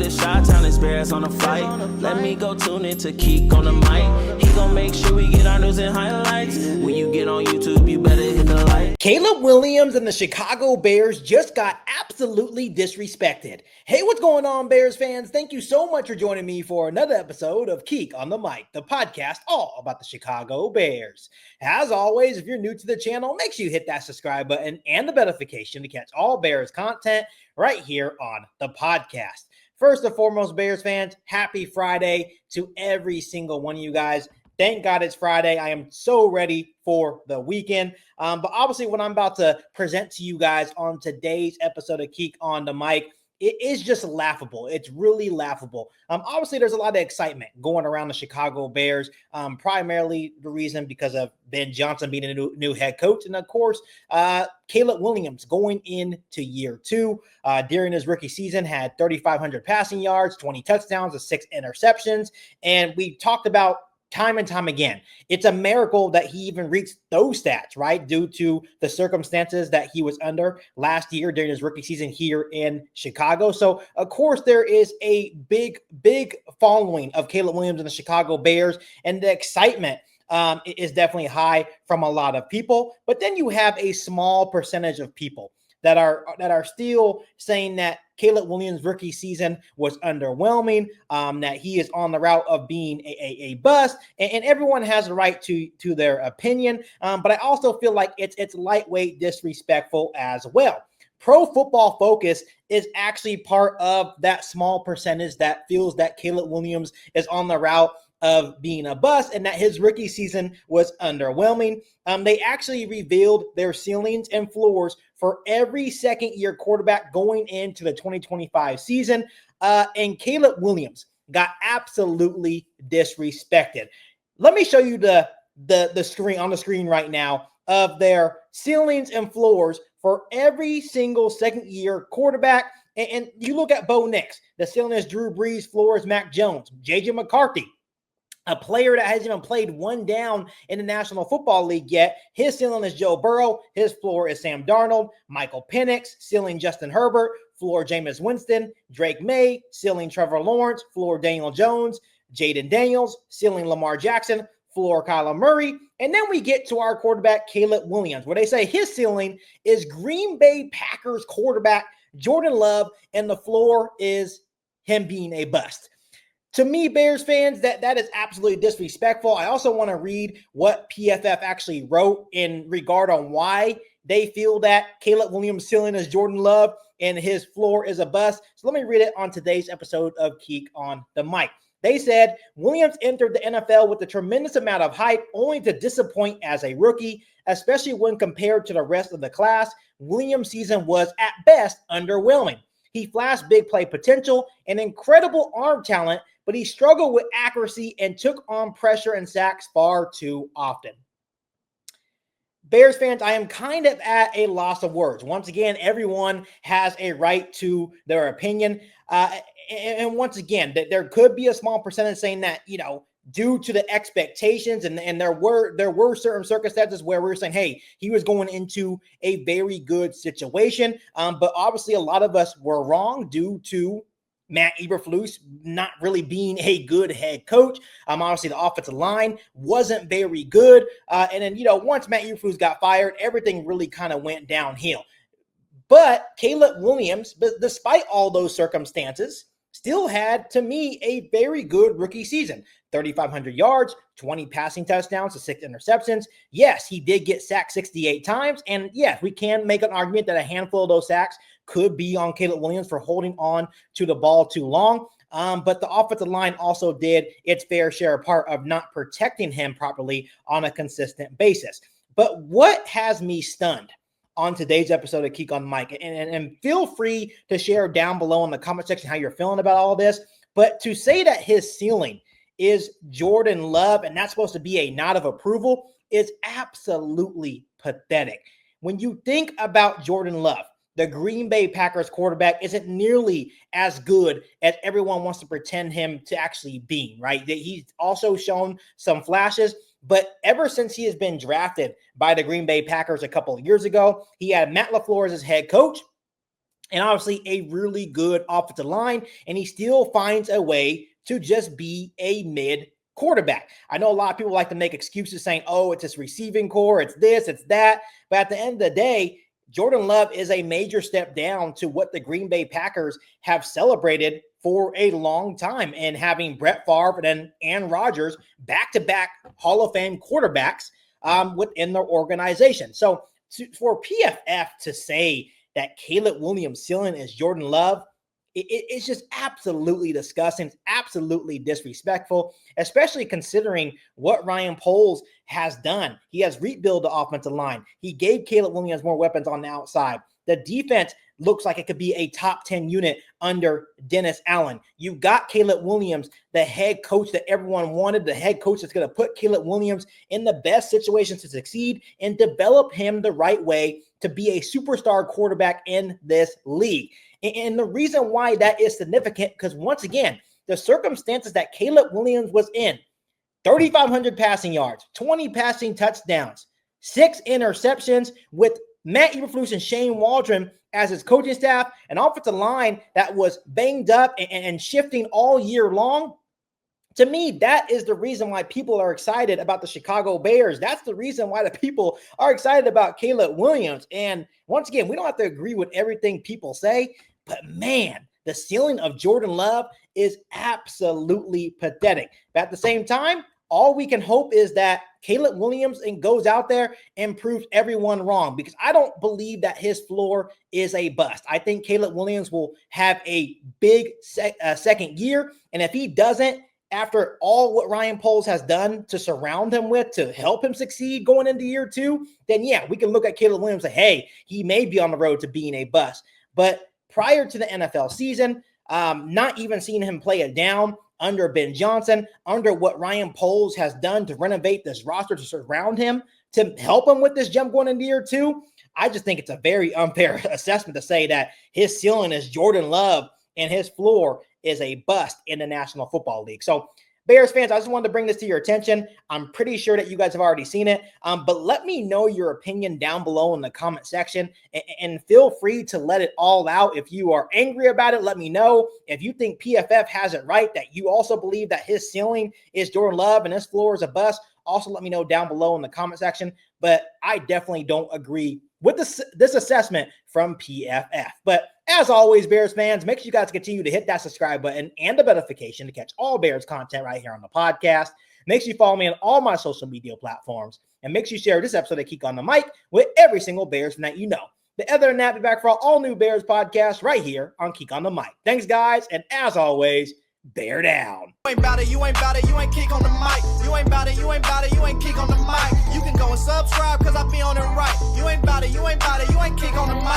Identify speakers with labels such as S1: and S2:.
S1: the Chi-Town experience on the flight. Let me go tune in to Keek on the mic. He gon' make sure we get our news and highlights. When you get on YouTube, you better hit the like.
S2: Caleb Williams and the Chicago Bears just got absolutely disrespected. Hey, what's going on, Bears fans? Thank you so much for joining me for another episode of Keek on the Mic, the podcast all about the Chicago Bears. As always, if you're new to the channel, make sure you hit that subscribe button and the notification to catch all Bears content right here on the podcast. First and foremost, Bears fans, happy Friday to every single one of you guys. Thank God it's Friday. I am so ready for the weekend. But obviously, what I'm about to present to you guys on today's episode of Keek on the Mic, it is just laughable. It's really laughable. Obviously, there's a lot of excitement going around the Chicago Bears, primarily the reason because of Ben Johnson being a new head coach. And of course, Caleb Williams going into year two during his rookie season had 3,500 passing yards, 20 touchdowns, and 6 interceptions. And we talked about time and time again, it's a miracle that he even reached those stats, right? Due to the circumstances that he was under last year during his rookie season here in Chicago. So, of course, there is a big following of Caleb Williams and the Chicago Bears, and the excitement is definitely high from a lot of people. But then you have a small percentage of people that are still saying that Caleb Williams' rookie season was underwhelming, that he is on the route of being a bust, and everyone has a right to their opinion. But I also feel like it's lightweight disrespectful as well. Pro Football Focus is actually part of that small percentage that feels that Caleb Williams is on the route of being a bust and that his rookie season was underwhelming. They actually revealed their ceilings and floors for every second-year quarterback going into the 2025 season, and Caleb Williams got absolutely disrespected. Let me show you the screen on the screen right now of their ceilings and floors for every single second-year quarterback. And you look at Bo Nix, the ceiling is Drew Brees, floor is Mac Jones, J.J. McCarthy, a player that hasn't even played one down in the National Football League yet. His ceiling is Joe Burrow. His floor is Sam Darnold. Michael Penix, ceiling Justin Herbert. Floor Jameis Winston. Drake May, ceiling Trevor Lawrence. Floor Daniel Jones. Jaden Daniels, ceiling Lamar Jackson. Floor Kyler Murray. And then we get to our quarterback, Caleb Williams, where they say his ceiling is Green Bay Packers quarterback Jordan Love, and the floor is him being a bust. To me, Bears fans, that is absolutely disrespectful. I also want to read what PFF actually wrote in regard on why they feel that Caleb Williams' ceiling is Jordan Love and his floor is a bust. So let me read it on today's episode of Keek on the Mic. They said, Williams entered the NFL with a tremendous amount of hype, only to disappoint as a rookie, especially when compared to the rest of the class. Williams' season was, at best, underwhelming. He flashed big play potential and incredible arm talent, but he struggled with accuracy and took on pressure and sacks far too often. Bears fans, I am kind of at a loss of words. Once again, everyone has a right to their opinion. And once again, there could be a small percentage saying that, due to the expectations, and there were certain circumstances where we were saying, hey, he was going into a very good situation. But obviously, a lot of us were wrong due to Matt Eberflus not really being a good head coach. Obviously, the offensive line wasn't very good. And then, once Matt Eberflus got fired, everything really kind of went downhill. But Caleb Williams, despite all those circumstances, still had, to me, a very good rookie season. 3,500 yards, 20 passing touchdowns, 6 interceptions. Yes, he did get sacked 68 times. And yes, we can make an argument that a handful of those sacks could be on Caleb Williams for holding on to the ball too long. But the offensive line also did its fair share part of not protecting him properly on a consistent basis. But what has me stunned on today's episode of Keek on the Mic, and feel free to share down below in the comment section how you're feeling about all this, but to say that his ceiling is Jordan Love and that's supposed to be a nod of approval is absolutely pathetic. When you think about Jordan Love, the Green Bay Packers quarterback isn't nearly as good as everyone wants to pretend him to actually be, right? He's also shown some flashes, but ever since he has been drafted by the Green Bay Packers a couple of years ago, he had Matt LaFleur as his head coach. and obviously a really good offensive line, and he still finds a way to just be a mid quarterback. I know a lot of people like to make excuses saying, oh, it's his receiving core, it's this, it's that. But at the end of the day, Jordan Love is a major step down to what the Green Bay Packers have celebrated for a long time, and having Brett Favre and Aaron Rodgers back-to-back Hall of Fame quarterbacks within their organization. So for PFF to say that Caleb Williams' ceiling is Jordan Love, it's just absolutely disgusting. It's absolutely disrespectful, especially considering what Ryan Poles has done. He has rebuilt the offensive line. He gave Caleb Williams more weapons on the outside. The defense looks like it could be a top 10 unit under Dennis Allen. You got Caleb Williams, the head coach that everyone wanted, the head coach that's going to put Caleb Williams in the best situations to succeed and develop him the right way to be a superstar quarterback in this league. And the reason why that is significant, because once again, the circumstances that Caleb Williams was in, 3,500 passing yards, 20 passing touchdowns, 6 interceptions with Matt Eberflus and Shane Waldron as his coaching staff, an offensive line that was banged up and shifting all year long. To me, that is the reason why people are excited about the Chicago Bears. That's the reason why the people are excited about Caleb Williams. And once again, we don't have to agree with everything people say, but man, the ceiling of Jordan Love is absolutely pathetic. But at the same time, all we can hope is that Caleb Williams goes out there and proves everyone wrong, because I don't believe that his floor is a bust. I think Caleb Williams will have a big second year. And if he doesn't, after all what Ryan Poles has done to surround him with to help him succeed going into year 2, then yeah, we can look at Caleb Williams and say, hey, he may be on the road to being a bust. But prior to the NFL season, not even seeing him play it down under Ben Johnson, under what Ryan Poles has done to renovate this roster to surround him, to help him with this jump going into year 2, I just think it's a very unfair assessment to say that his ceiling is Jordan Love and his floor is a bust in the National Football League. So Bears fans, I just wanted to bring this to your attention. I'm pretty sure that you guys have already seen it, but let me know your opinion down below in the comment section, and feel free to let it all out. If you are angry about it, let me know. If you think PFF has it right, that you also believe that his ceiling is Jordan Love and his floor is a bust, also let me know down below in the comment section. But I definitely don't agree with this assessment from PFF. But as always, Bears fans, make sure you guys continue to hit that subscribe button and the notification to catch all Bears content right here on the podcast. Make sure you follow me on all my social media platforms, and make sure you share this episode of Kick on the Mic with every single Bears fan that you know. But other than that, be back for all new Bears podcasts right here on Kick on the Mic. Thanks, guys, and as always, bear down.
S3: You ain't bout it, you ain't bout it, you ain't kick on the mic. You ain't bout it, you ain't bout it, you ain't kick on the mic. You can go and subscribe, cause I be on it right. You ain't bout it, you ain't bout it, you ain't kick on the mic.